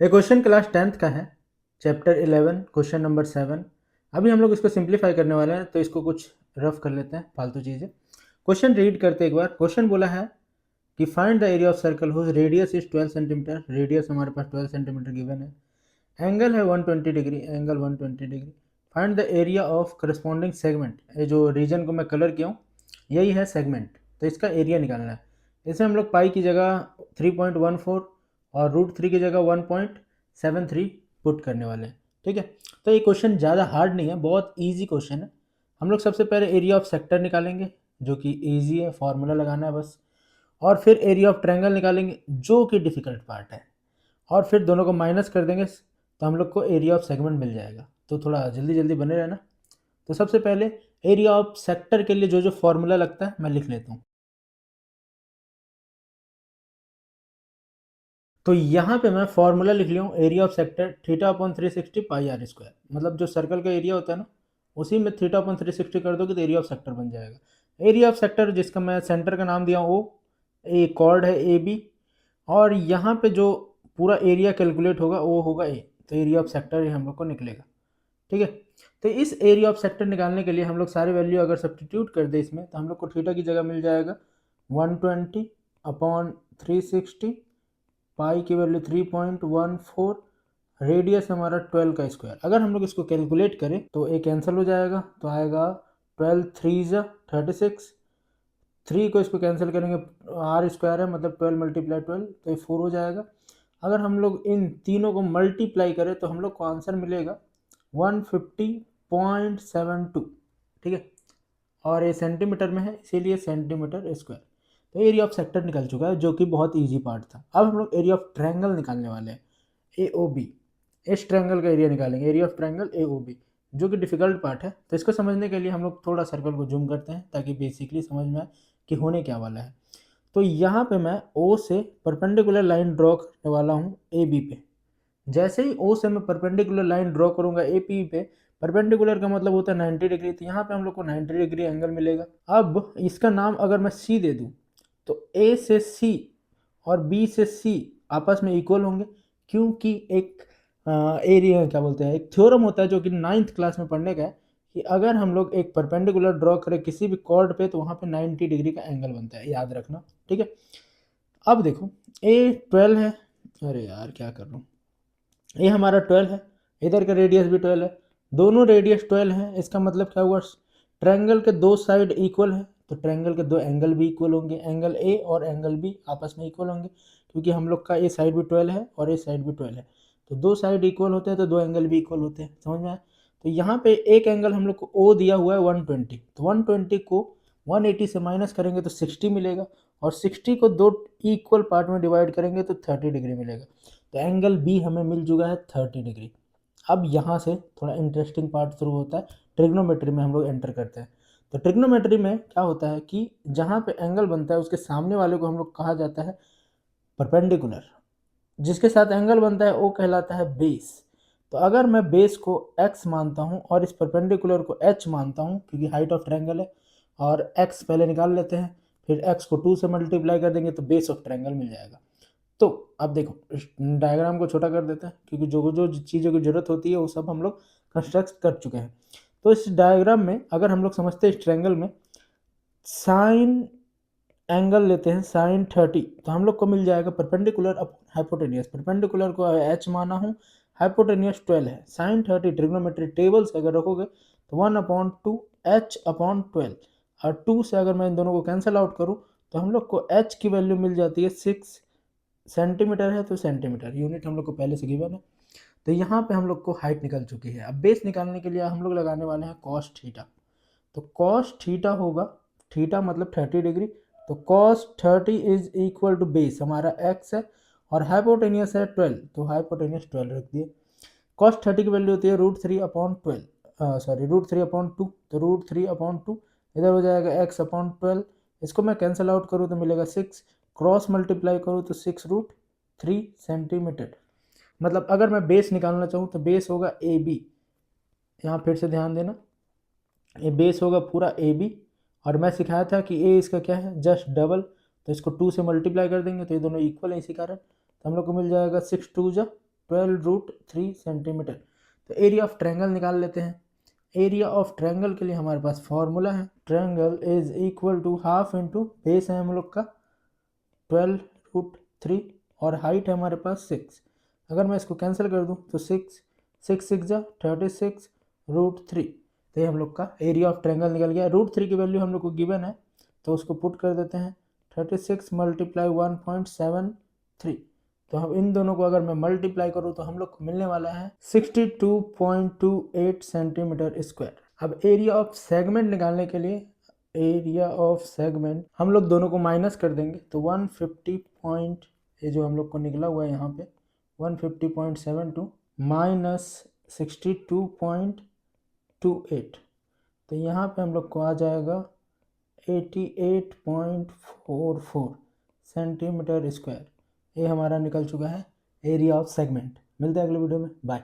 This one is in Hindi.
ये क्वेश्चन क्लास 10th का है, चैप्टर 11 क्वेश्चन नंबर 7। अभी हम लोग इसको सिंप्लीफाई करने वाले हैं, तो इसको कुछ रफ कर लेते हैं, फालतू चीज़ें। क्वेश्चन रीड करते एक बार। क्वेश्चन बोला है कि find the area of circle whose radius is 12 centimetre. Radius हमारे पास 12 सेंटीमीटर गिवन है। एंगल है 120 degree, angle 120 degree. Find the area of corresponding segment. ये जो रीजन को मैं कलर किया हूँ यही है सेगमेंट, तो इसका एरिया निकालना है। इसे हम लोग पाई की जगह 3.14 और √3 की जगह 1.73 पुट करने वाले हैं। ठीक है, तो ये क्वेश्चन ज़्यादा हार्ड नहीं है, बहुत ईजी क्वेश्चन है। हम लोग सबसे पहले एरिया ऑफ सेक्टर निकालेंगे, जो कि ईजी है, फॉर्मूला लगाना है बस। और फिर एरिया ऑफ ट्रायंगल निकालेंगे, जो कि डिफिकल्ट पार्ट है। और फिर दोनों को माइनस कर देंगे तो हम लोग को एरिया ऑफ सेगमेंट मिल जाएगा। तो थोड़ा जल्दी जल्दी बने रहना। तो सबसे पहले एरिया ऑफ सेक्टर के लिए जो जो फॉर्मूला लगता है मैं लिख लेता हूँ। तो यहाँ पे मैं फॉर्मूला लिख लिया हूँ, एरिया ऑफ सेक्टर θ/360 πr²। मतलब जो सर्कल का एरिया होता है ना, उसी में θ/360 कर दोगे तो एरिया ऑफ सेक्टर बन जाएगा। एरिया ऑफ सेक्टर जिसका मैं सेंटर का नाम दिया हूँ ओ, ए कॉर्ड है ए बी, और यहाँ पे जो पूरा एरिया कैलकुलेट होगा वो होगा ए। तो एरिया ऑफ सेक्टर हम लोग को निकलेगा। ठीक है, तो इस एरिया ऑफ सेक्टर निकालने के लिए हम लोग सारे वैल्यू अगर सब्सटीट्यूट कर दे इसमें, तो हम लोग को थीटा की जगह मिल जाएगा 120/360, पाई की वैल्यू 3.14, रेडियस हमारा 12 का स्क्वायर। अगर हम लोग इसको कैलकुलेट करें तो ये कैंसिल हो जाएगा, तो आएगा 12 3 36। 3 को इसको कैंसिल करेंगे, आर स्क्वायर है मतलब 12 × 12, तो ये 4 हो जाएगा। अगर हम लोग इन तीनों को मल्टीप्लाई करें तो हम लोग को आंसर मिलेगा 150.72। ठीक है, और ये सेंटीमीटर में है इसीलिए सेंटीमीटर स्क्वायर। तो एरिया ऑफ सेक्टर निकल चुका है, जो कि बहुत इजी पार्ट था। अब हम लोग एरिया ऑफ ट्रायंगल निकालने वाले हैं, ए ओ बी। इस ट्रायंगल का एरिया निकालेंगे, area of triangle A O B, जो कि डिफिकल्ट पार्ट है। तो इसको समझने के लिए हम लोग थोड़ा सर्कल को जूम करते हैं, ताकि बेसिकली समझ में आए कि होने क्या वाला है। तो यहाँ पे मैं ओ से परपेंडिकुलर लाइन ड्रॉ करने वाला हूँ ए बी पे। जैसे ही ओ से मैं परपेंडिकुलर लाइन ड्रॉ करूंगा ए पी पे, परपेंडिकुलर का मतलब होता है 90 डिग्री, तो यहाँ पे हम लोग को 90 डिग्री एंगल मिलेगा। अब इसका नाम अगर मैं सी दे दूँ, तो ए से सी और बी से सी आपस में इक्वल होंगे, क्योंकि एक एरिया क्या बोलते हैं, एक थ्योरम होता है जो कि 9th क्लास में पढ़ने का है, कि अगर हम लोग एक परपेंडिकुलर ड्रॉ करें किसी भी कॉर्ड पे, तो वहाँ पे 90 डिग्री का एंगल बनता है, याद रखना। ठीक है, अब देखो ए 12 है, अरे यार क्या कर रहा हूँ, ये हमारा 12 है, इधर का रेडियस भी 12 है, दोनों रेडियस 12 है। इसका मतलब क्या हुआ, ट्रायंगल के दो साइड इक्वल है, तो ट्रायंगल के दो एंगल भी इक्वल होंगे, एंगल ए और एंगल बी आपस में इक्वल होंगे, क्योंकि हम लोग का ये साइड भी 12 है और ये साइड भी 12 है। तो दो साइड इक्वल होते हैं तो दो एंगल भी इक्वल होते हैं, समझ में आया। तो यहाँ पे एक एंगल हम लोग को ओ दिया हुआ है 120, तो 120 को 180 से माइनस करेंगे तो 60 मिलेगा, और 60 को दो इक्वल पार्ट में डिवाइड करेंगे तो 30 डिग्री मिलेगा। तो एंगल बी हमें मिल चुका है 30 डिग्री। अब यहाँ से थोड़ा इंटरेस्टिंग पार्ट शुरू होता है, ट्रिग्नोमेट्री में हम लोग एंटर करते हैं। तो ट्रिग्नोमेट्री में क्या होता है कि जहाँ पे एंगल बनता है उसके सामने वाले को हम लोग कहा जाता है परपेंडिकुलर, जिसके साथ एंगल बनता है वो कहलाता है बेस। तो अगर मैं बेस को x मानता हूँ और इस परपेंडिकुलर को h मानता हूँ, क्योंकि हाइट ऑफ ट्रायंगल है, और x पहले निकाल लेते हैं, फिर x को 2 से मल्टीप्लाई कर देंगे तो बेस ऑफ ट्रायंगल मिल जाएगा। तो अब देखो इस डायग्राम को छोटा कर देते हैं, क्योंकि जो जो चीज़ों की ज़रूरत होती है वो सब हम लोग कंस्ट्रक्ट कर चुके हैं। तो इस डायग्राम में अगर हम लोग समझते हैं इस ट्रायंगल में साइन एंगल लेते हैं साइन 30, तो हम लोग को मिल जाएगा परपेंडिकुलर अपॉन हाइपोटेनियस। परपेंडिकुलर को h माना हूँ, हाइपोटेनियस 12 है। साइन 30 ट्रिग्नोमेट्री टेबल से अगर रखोगे तो 1/2 h/12, और 2 से अगर मैं इन दोनों को कैंसिल आउट करूँ तो हम लोग को h की वैल्यू मिल जाती है 6 सेंटीमीटर है, तो सेंटीमीटर यूनिट हम लोग को पहले से गिवन है। तो यहाँ पे हम लोग को हाइट निकल चुकी है। अब बेस निकालने के लिए हम लोग लगाने वाले हैं कॉस थीटा। तो कॉस थीटा होगा, थीटा मतलब 30 डिग्री, तो cos 30 is equal to base हमारा x है, और हाइपोटेनियस है 12, तो हाइपोटेनियस 12 रख दिए। कॉस 30 की वैल्यू होती है √3/12, सॉरी √3/2, तो √3/2 इधर हो जाएगा x/12। इसको मैं कैंसिल आउट करूँ तो मिलेगा 6, क्रॉस मल्टीप्लाई करूँ तो 6√3 सेंटीमीटर। मतलब अगर मैं बेस निकालना चाहूँ तो बेस होगा ए बी, यहाँ फिर से ध्यान देना, ये बेस होगा पूरा ए बी, और मैं सिखाया था कि ए इसका क्या है, जस्ट डबल, तो इसको 2 से मल्टीप्लाई कर देंगे तो ये दोनों इक्वल है, इसी कारण तो हम लोग को मिल जाएगा 6 2 जा 12√3 सेंटीमीटर। तो एरिया ऑफ ट्रायंगल निकाल लेते हैं। एरिया ऑफ ट्रायंगल के लिए हमारे पास फॉर्मूला है, triangle is equal to half into base है हम लोग का 12√3 और हाइट है हमारे पास 6। अगर मैं इसको कैंसिल कर दूं तो 6 6 6 जा 36√3। तो ये हम लोग का एरिया ऑफ ट्रायंगल निकल गया। √3 की वैल्यू हम लोग को गिवन है तो उसको पुट कर देते हैं 36 मल्टीप्लाई 1.73। तो हम इन दोनों को अगर मैं मल्टीप्लाई करूँ तो हम लोग को मिलने वाला है 62.28 सेंटीमीटर स्क्वायर। अब एरिया ऑफ सेगमेंट निकालने के लिए एरिया ऑफ सेगमेंट हम लोग दोनों को माइनस कर देंगे तो 150 पॉइंट, ये जो हम लोग को निकला हुआ है यहाँ पे 150.72 माइनस 62.28, तो यहाँ पे हम लोग को आ जाएगा 88.44 सेंटीमीटर स्क्वायर। ये हमारा निकल चुका है एरिया ऑफ सेगमेंट। मिलते हैं अगले वीडियो में, बाय।